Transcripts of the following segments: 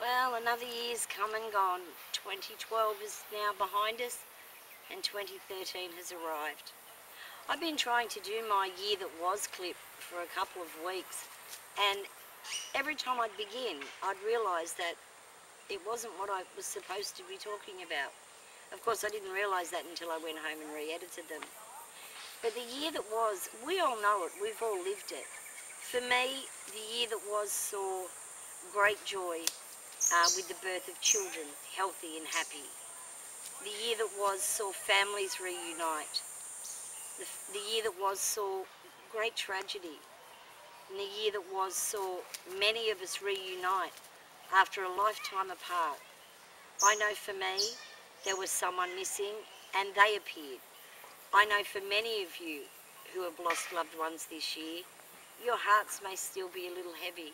Well, another year's come and gone. 2012 is now behind us and 2013 has arrived. I've been trying to do my year that was clip for a couple of weeks, and every time I'd begin I'd realise that it wasn't what I was supposed to be talking about. Of course I didn't realise that until I went home and re-edited them. But the year that was, we all know it, we've all lived it. For me, the year that was saw great joy with the birth of children, healthy and happy. The year that was saw families reunite. The year that was saw great tragedy. And the year that was saw many of us reunite after a lifetime apart. I know for me, there was someone missing and they appeared. I know for many of you who have lost loved ones this year, your hearts may still be a little heavy.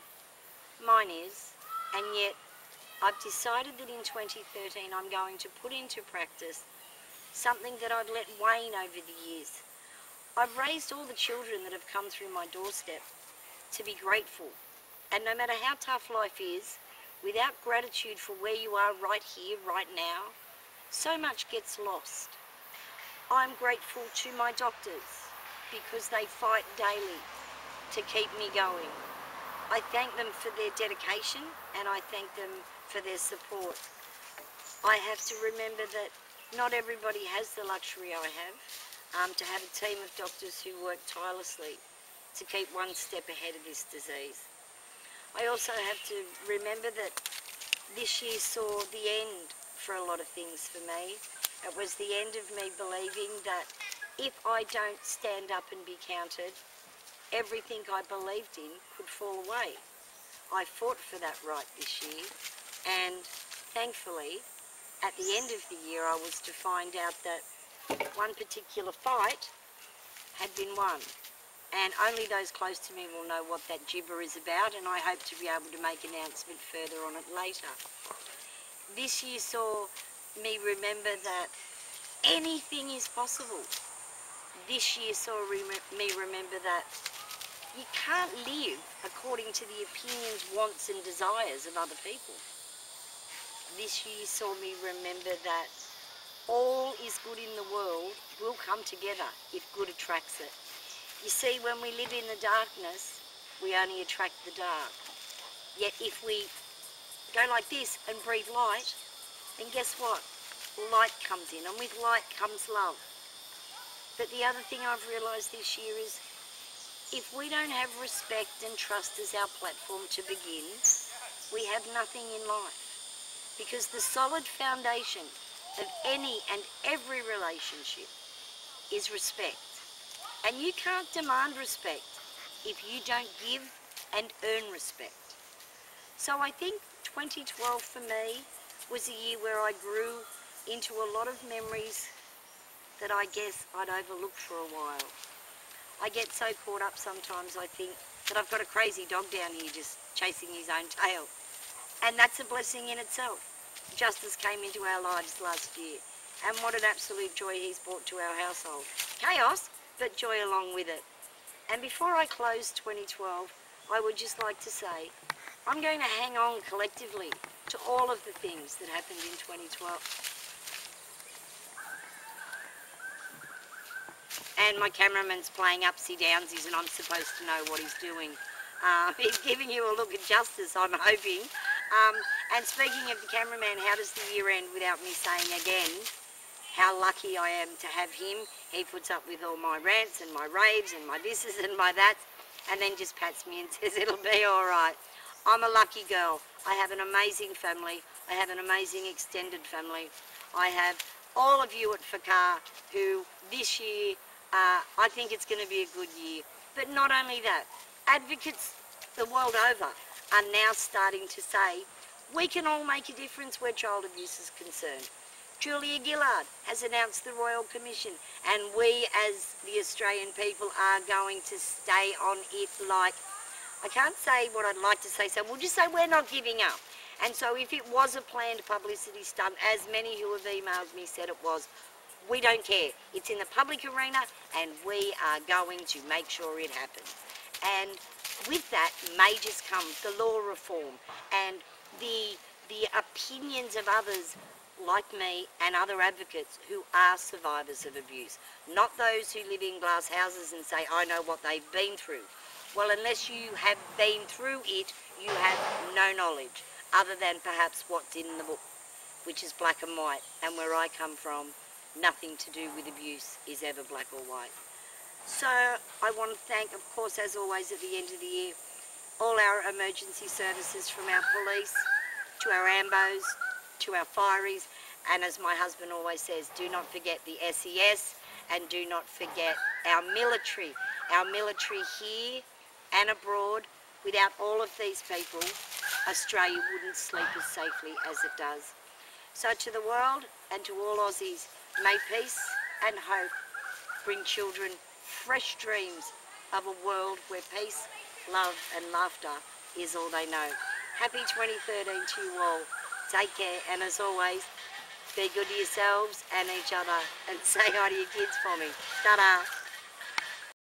Mine is, and yet I've decided that in 2013 I'm going to put into practice something that I've let wane over the years. I've raised all the children that have come through my doorstep to be grateful. And no matter how tough life is, without gratitude for where you are right here, right now, so much gets lost. I'm grateful to my doctors because they fight daily to keep me going. I thank them for their dedication and I thank them for their support. I have to remember that not everybody has the luxury I have to have a team of doctors who work tirelessly to keep one step ahead of this disease. I also have to remember that this year saw the end for a lot of things for me. It was the end of me believing that if I don't stand up and be counted, everything I believed in could fall away. I fought for that right this year, and thankfully, at the end of the year, I was to find out that one particular fight had been won. And only those close to me will know what that gibber is about, and I hope to be able to make an announcement further on it later. This year saw me remember that anything is possible. This year saw me remember that you can't live according to the opinions, wants and desires of other people. This year saw me remember that all is good in the world will come together if good attracts it. You see, when we live in the darkness, we only attract the dark. Yet if we go like this and breathe light, then guess what? Light comes in, and with light comes love. But the other thing I've realised this year is if we don't have respect and trust as our platform to begin, we have nothing in life. Because the solid foundation of any and every relationship is respect. And you can't demand respect if you don't give and earn respect. So I think 2012 for me was a year where I grew into a lot of memories that I guess I'd overlooked for a while. I get so caught up sometimes, I think, that I've got a crazy dog down here just chasing his own tail. And that's a blessing in itself. Justice came into our lives last year, and what an absolute joy he's brought to our household. Chaos, but joy along with it. And before I close 2012, I would just like to say, I'm going to hang on collectively to all of the things that happened in 2012. And my cameraman's playing upsy-downsies and I'm supposed to know what he's doing. He's giving you a look at justice, I'm hoping. And speaking of the cameraman, how does the year end without me saying again how lucky I am to have him? He puts up with all my rants and my raves and my thises and my thats, and then just pats me and says it'll be all right. I'm a lucky girl. I have an amazing family. I have an amazing extended family. I have all of you at FACAR who this year, I think it's going to be a good year. But not only that, advocates the world over are now starting to say we can all make a difference where child abuse is concerned. Julia Gillard has announced the Royal Commission, and we as the Australian people are going to stay on it like, I can't say what I'd like to say, so we'll just say we're not giving up. And so if it was a planned publicity stunt, as many who have emailed me said it was, we don't care. It's in the public arena and we are going to make sure it happens. And with that may just come the law reform and the the opinions of others like me and other advocates who are survivors of abuse, not those who live in glass houses and say, I know what they've been through. Well, unless you have been through it, you have no knowledge, other than perhaps what's in the book, which is black and white. And where I come from, nothing to do with abuse is ever black or white. So I want to thank, of course, as always at the end of the year, all our emergency services, from our police to our AMBOs to our fireys, and as my husband always says, do not forget the SES, and do not forget our military here and abroad. Without all of these people, Australia wouldn't sleep as safely as it does. So to the world and to all Aussies, may peace and hope bring children fresh dreams of a world where peace, love and laughter is all they know. Happy 2013 to you all. Take care, and as always, be good to yourselves and each other, and say hi to your kids for me. Ta-da!